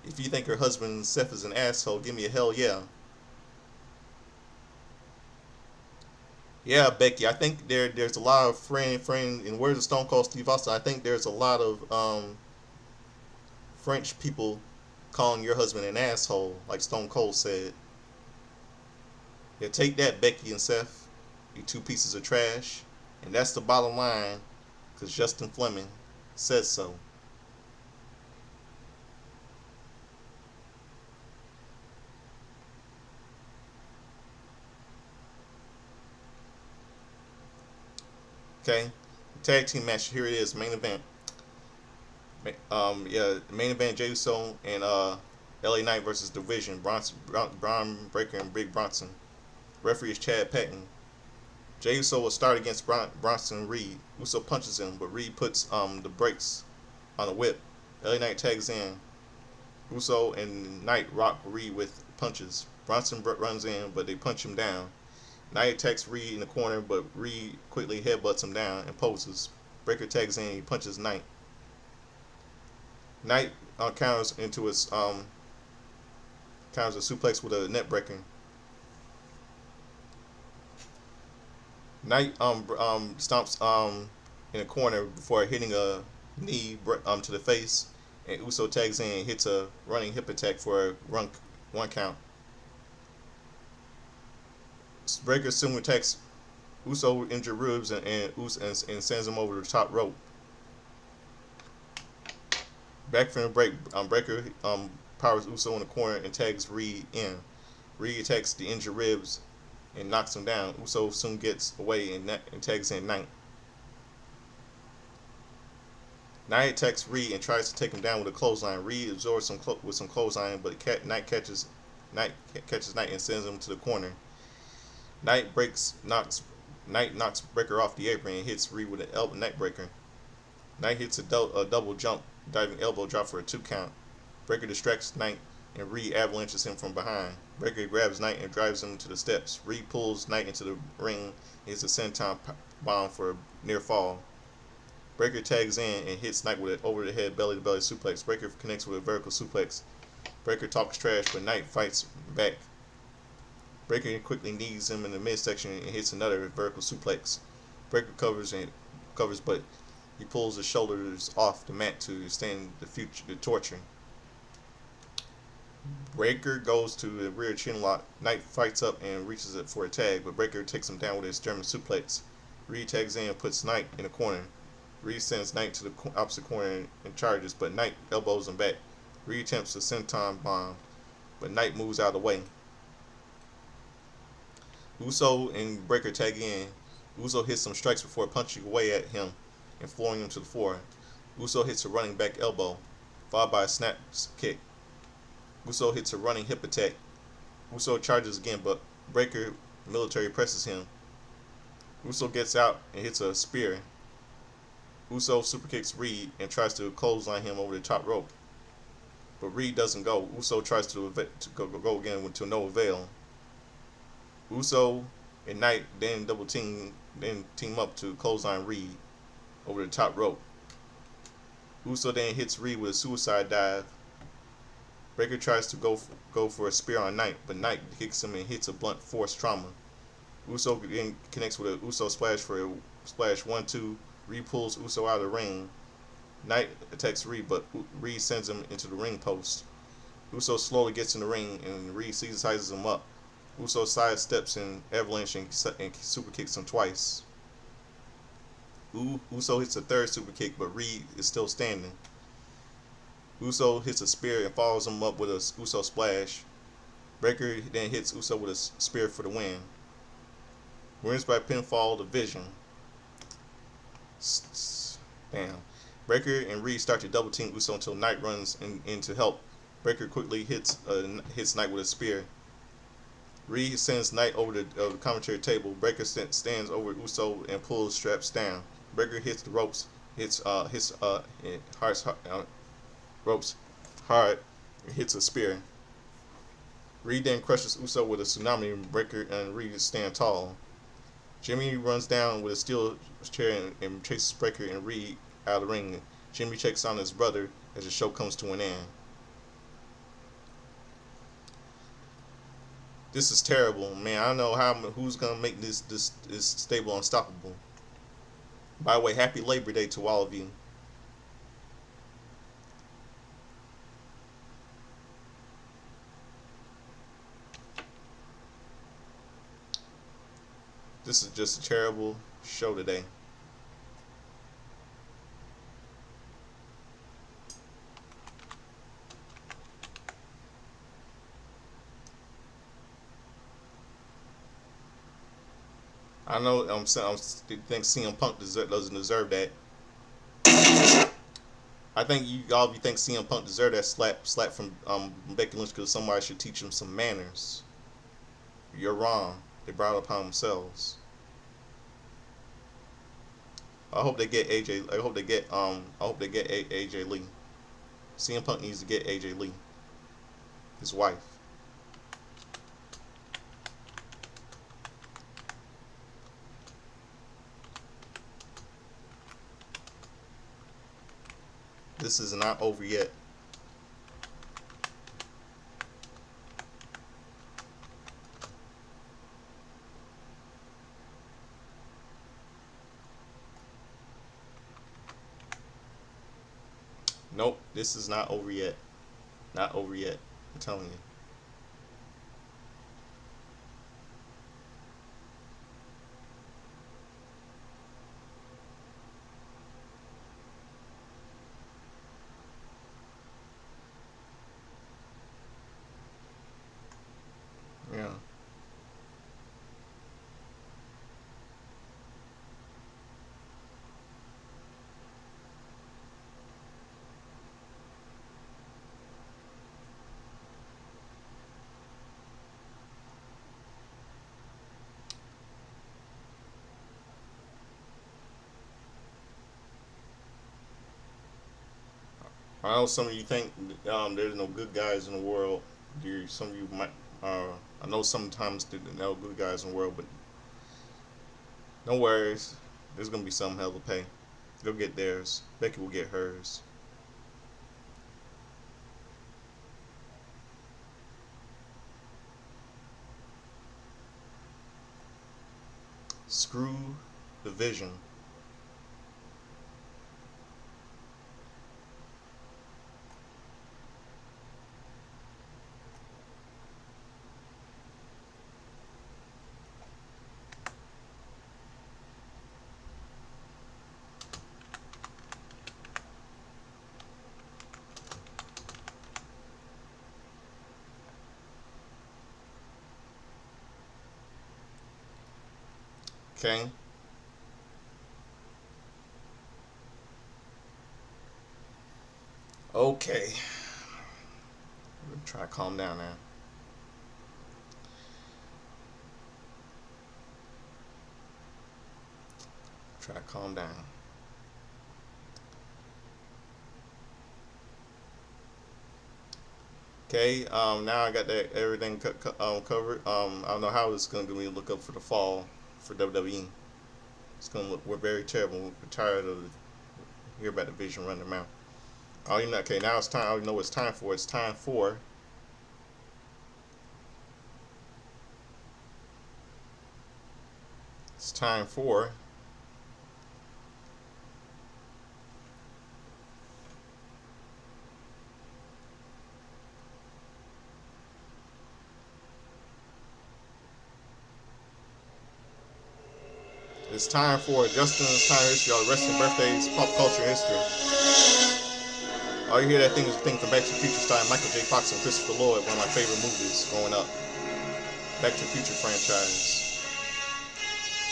A: If you think her husband Seth is an asshole, give me a hell yeah. Yeah, Becky, I think there's a lot of in words of Stone Cold Steve Austin, I think there's a lot of French people calling your husband an asshole, like Stone Cold said. Yeah, take that, Becky and Seth. You two pieces of trash. And that's the bottom line, because Justin Fleming says so. Okay, tag team match. Here it is. Main event. Main event: Jey Uso and LA Knight versus Division. Braun Breaker and Big Bronson. Referee is Chad Patton. Jey Uso will start against Bronson Reed. Uso punches him, but Reed puts the brakes on the whip. LA Knight tags in. Uso and Knight rock Reed with punches. Bronson runs in, but they punch him down. Knight attacks Reed in the corner, but Reed quickly headbutts him down and poses. Breaker tags in, he punches Knight. Knight counters a suplex with a net breaker. Knight stomps in the corner before hitting a knee to the face, and Uso tags in and hits a running hip attack for a one count. Breaker soon attacks Uso injured ribs and sends him over the top rope. Back from the break, Breaker powers Uso in the corner and tags Reed in. Reed attacks the injured ribs and knocks him down. Uso soon gets away and tags in Knight. Knight attacks Reed and tries to take him down with a clothesline. Reed absorbs with some clothesline, but Knight catches Knight and sends him to the corner. Knight knocks Breaker off the apron and hits Reed with an neck breaker. Knight hits a double jump diving elbow drop for a 2 count. Breaker distracts Knight and Reed avalanches him from behind. Breaker grabs Knight and drives him to the steps. Reed pulls Knight into the ring and hits a senton bomb for a near fall. Breaker tags in and hits Knight with an over-the-head belly-to-belly suplex. Breaker connects with a vertical suplex. Breaker talks trash, but Knight fights back. Breaker quickly knees him in the midsection and hits another vertical suplex. Breaker covers, but he pulls his shoulders off the mat to extend the torture. Breaker goes to the rear chin lock. Knight fights up and reaches it for a tag, but Breaker takes him down with his German suplex. Reed tags in and puts Knight in a corner. Reed sends Knight to the opposite corner and charges, but Knight elbows him back. Reed attempts a senton bomb, but Knight moves out of the way. Uso and Breaker tag in. Uso hits some strikes before punching away at him and flooring him to the floor. Uso hits a running back elbow, followed by a snap kick. Uso hits a running hip attack. Uso charges again, but Breaker military presses him. Uso gets out and hits a spear. Uso superkicks Reed and tries to clothesline him over the top rope, but Reed doesn't go. Uso tries to go again to no avail. Uso and Knight then team up to clothesline Reed over the top rope. Uso then hits Reed with a suicide dive. Breaker tries to go for a spear on Knight, but Knight kicks him and hits a blunt force trauma. Uso then connects with a Uso splash for a splash 1-2. Reed pulls Uso out of the ring. Knight attacks Reed, but Reed sends him into the ring post. Uso slowly gets in the ring, and Reed sizes him up. Uso sidesteps and avalanche and super kicks him twice. Uso hits a third super kick, but Reed is still standing. Uso hits a spear and follows him up with a Uso splash. Breaker then hits Uso with a spear for the win. Wins by pinfall division. Damn. Breaker and Reed start to double team Uso until Knight runs in to help. Breaker quickly hits Knight with a spear. Reed sends Knight over the commentary table. Breaker stands over Uso and pulls straps down. Breaker hits the ropes, ropes hard, and hits a spear. Reed then crushes Uso with a tsunami, and Breaker and Reed stand tall. Jimmy runs down with a steel chair and chases Breaker and Reed out of the ring. Jimmy checks on his brother as the show comes to an end. This is terrible, man. I don't know who's gonna make this stable unstoppable. By the way, happy Labor Day to all of you. This is just a terrible show today. I know I think CM Punk doesn't deserve that. I think all of you think CM Punk deserved that slap from Becky Lynch because somebody should teach him some manners. You're wrong. They brought it upon themselves. I hope they get AJ. I hope they get AJ Lee. CM Punk needs to get AJ Lee, his wife. This is not over yet. Nope, this is not over yet. Not over yet. I'm telling you. Yeah. I know some of you think there's no good guys in the world. Some of you might. Uh, I know sometimes there's no good guys in the world, but no worries. There's gonna be some hell to pay. They'll get theirs. Becky will get hers. Screw the vision. Okay. Okay. Try to calm down now. Try to calm down. Okay. Now I got that everything covered. I don't know how it's gonna be look up for the fall for WWE. It's gonna look. We're very terrible. We're tired of hear about the vision running around. Oh, you know. Okay. Now it's time. I already know what it's time for. It's time for. It's time for. It's time for Justin's time history, all the wrestling birthdays, pop culture history. All you hear that thing is a thing from Back to the Future style, Michael J. Fox and Christopher Lloyd, one of my favorite movies growing up. Back to the Future franchise.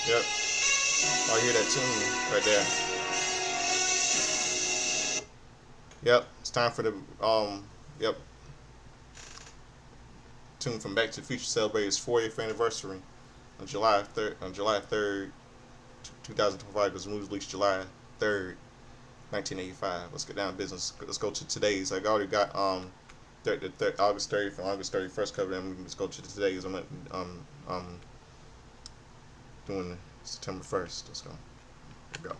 A: Yep. All you hear that tune right there. Yep. It's time for the yep, tune from Back to the Future celebrated its 40th anniversary on July 3rd, 2025, because the movie was released July 3rd, 1985. Let's get down to business. Let's go to today's. I already got August 30th and August 31st covered, and let's go to today's. I'm doing September 1st. Let's go. Here we go.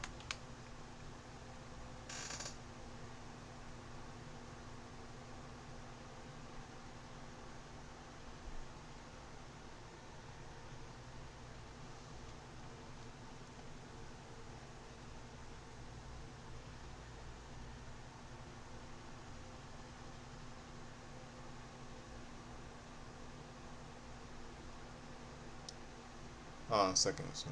A: Hold on a second. So.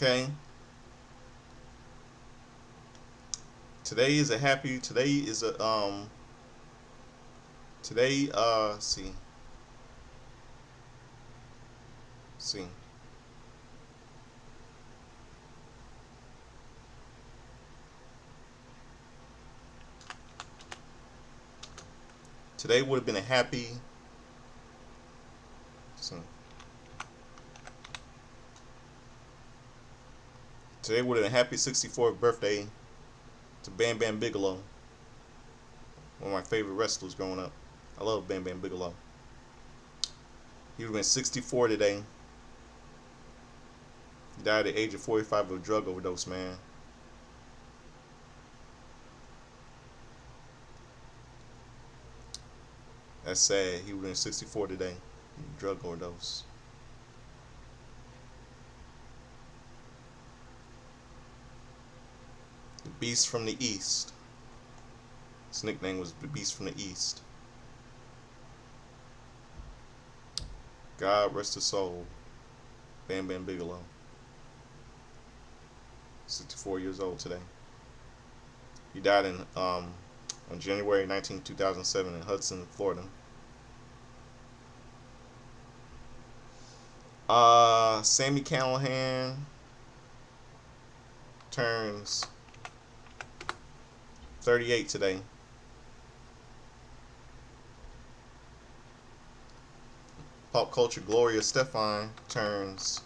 A: Okay. Today is a happy. Today is a Today see see. Today would have been a happy. See. Today would have been a happy 64th birthday to Bam Bam Bigelow, one of my favorite wrestlers growing up. I love Bam Bam Bigelow. He would have been 64 today. He died at the age of 45 of a drug overdose, man. That's sad. He would have been 64 today. Drug overdose. Beast from the East. His nickname was the Beast from the East. God rest his soul. Bam Bam Bigelow. 64 years old today. He died on January 19, 2007 in Hudson, Florida. Sammy Callahan turns 38 today. Pop culture Gloria Estefan turns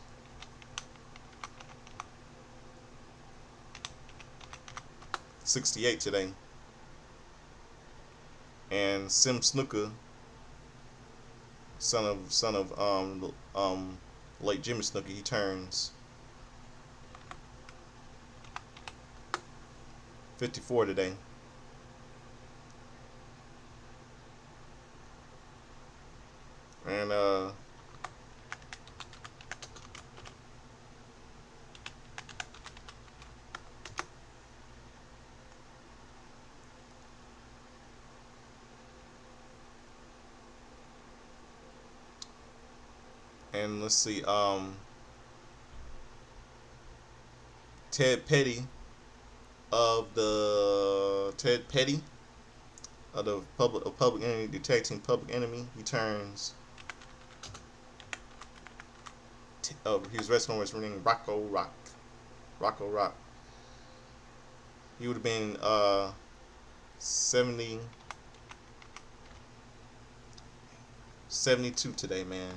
A: 68 today. And Sim Snuka, son of late Jimmy Snuka, he turns 54 today. And let's see, Ted Petty Ted Petty of the Public Enemy, detecting Public Enemy. He turns. His wrestling was running Rocco Rock. He would have been 70, 72 today, man.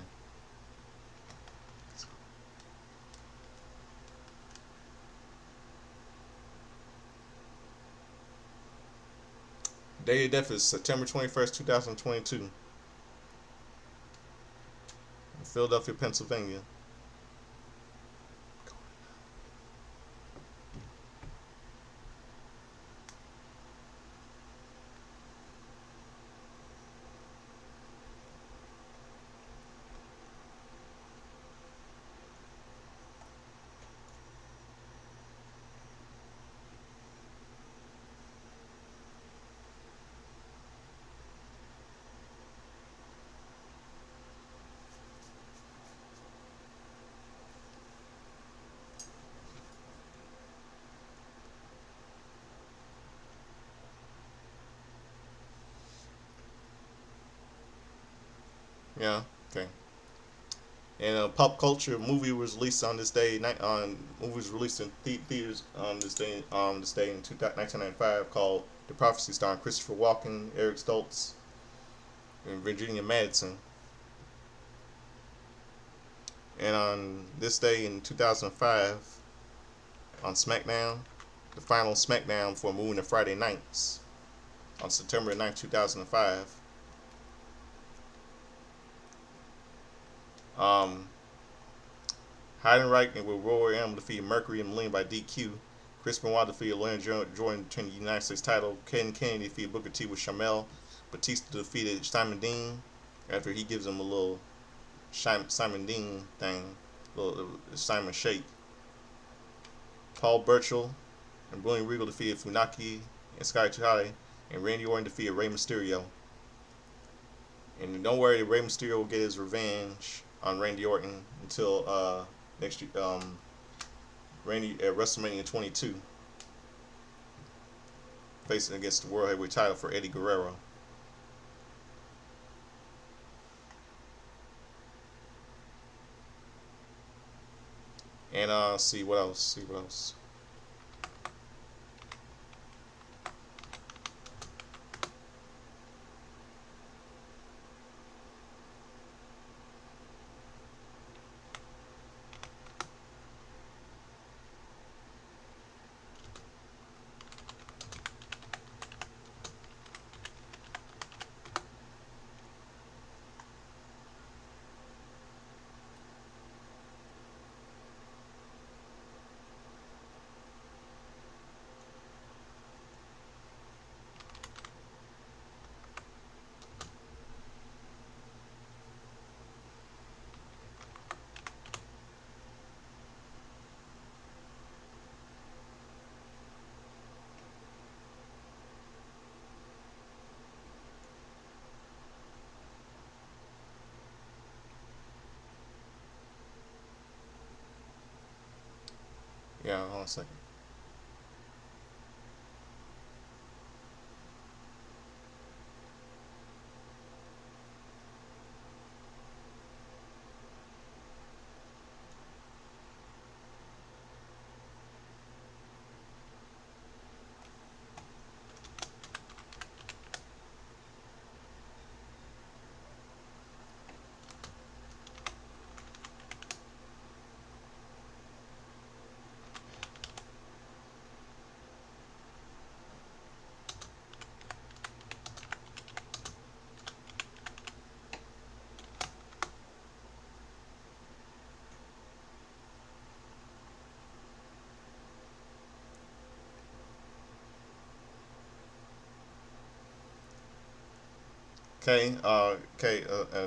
A: Date of death is September 21st, 2022. In Philadelphia, Pennsylvania. Yeah, okay. And pop culture movie was released on this day. Movies released in theaters on this day. This day in 1995 called The Prophecy, starring Christopher Walken, Eric Stoltz, and Virginia Madsen. And on this day in 2005, on SmackDown, the final SmackDown for moving to Friday nights, on September 9th, 2005. Heidenreich and with Royal Rumble defeated Mercury and Millennium by DQ. Chris Benoit defeated Leonard Jordan to the United States title. Ken Kennedy defeated Booker T with Shamel. Batista defeated Simon Dean after he gives him a little Simon Dean thing, little Simon Shake. Paul Burchill and William Regal defeated Funaki and Sky Chihai, and Randy Orton defeated Rey Mysterio. And don't worry, Rey Mysterio will get his revenge on Randy Orton until next year, Randy at WrestleMania 22, facing against the World Heavyweight title for Eddie Guerrero. And see what else. Yeah, hold on a second.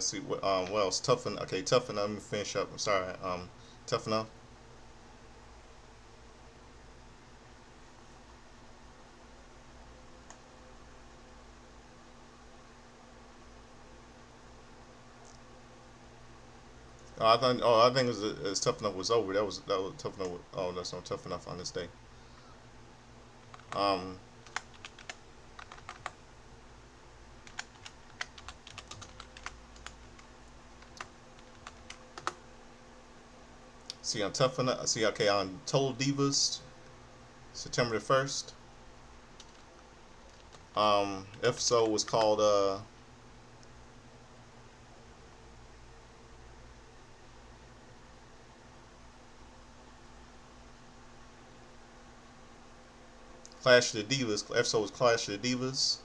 A: See what what else? Tough enough. Okay, tough enough. Let me finish up. I'm sorry. Tough enough. I think it's tough enough was over. That was tough enough. Oh, that's not tough enough on this day. Um, see on tough enough. See, okay, on Total Divas, September the 1st. Episode was called Clash of the Divas. Episode was Clash of the Divas.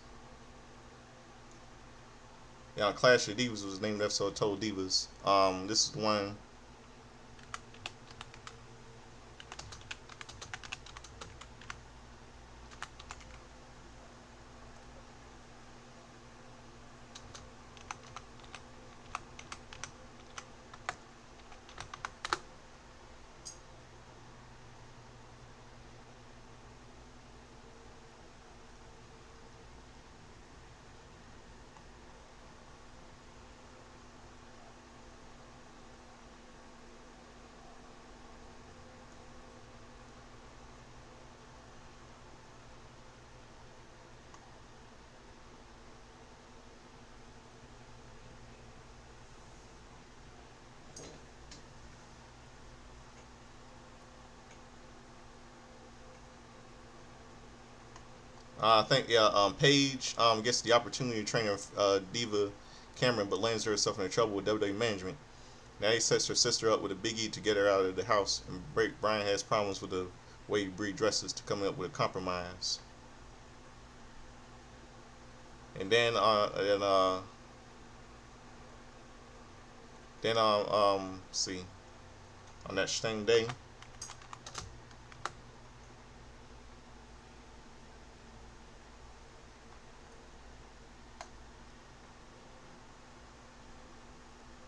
A: Yeah, Clash of the Divas was named episode Total Divas. This is one. I think yeah. Paige gets the opportunity to train her diva Cameron, but lands herself in trouble with WWE management. Now he sets her sister up with a biggie to get her out of the house, and Brian has problems with the way Bree dresses to come up with a compromise. And then see on that same day,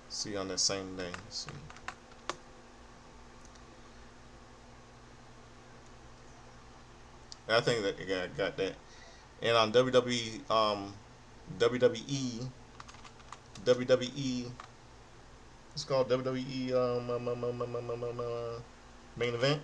A: see on that same day, see. I think that got that. And on WWE WWE it's called WWE main event.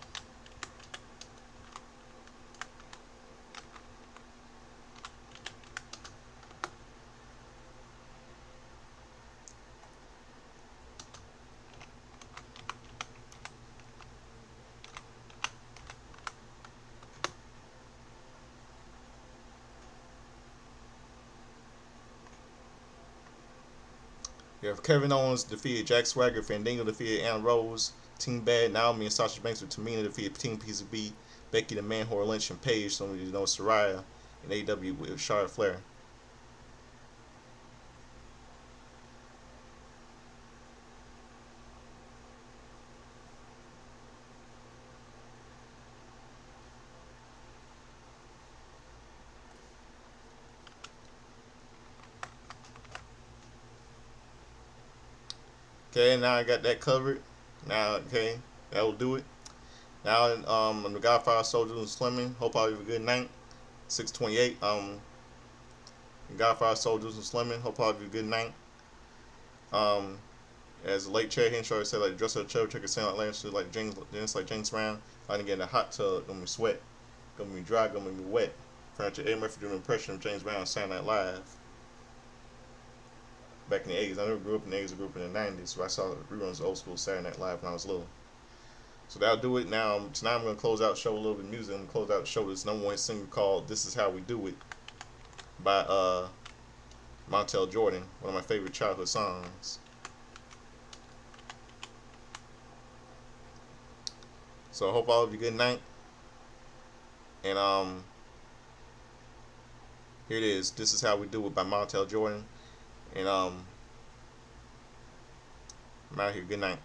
A: You have Kevin Owens defeated Jack Swagger, Fandango defeated Anna Rose, Team Bad, Naomi and Sasha Banks with Tamina defeated Team PCB, Becky the Man Whore Lynch and Paige, so you know Soraya, and AW with Charlotte Flair. Okay, now I got that covered. Now, okay, that will do it. Now, on the Godfather Soldiers and Slimming. Hope all you have a good night. 628. Godfather Soldiers and Slimming. Hope all you have a good night. As late Chad Henshaw said, like dress up chill, check a sound like James Brown. I didn't get in the hot tub, gonna be sweat, gonna be dry, gonna be wet. Furniture Eddie Murphy doing an impression of James Brown Saturday Night Live back in the 80s. I never grew up in the 80s, I grew up in the 90s, so I saw reruns of old school Saturday Night Live when I was little. So that'll do it. Now, tonight I'm gonna close out the show with a little bit of music. I'm gonna close out the show with this number one single called "This Is How We Do It" by Montel Jordan, one of my favorite childhood songs. So I hope all of you good night. And here it is. This Is How We Do It by Montel Jordan. And I'm out here. Good night.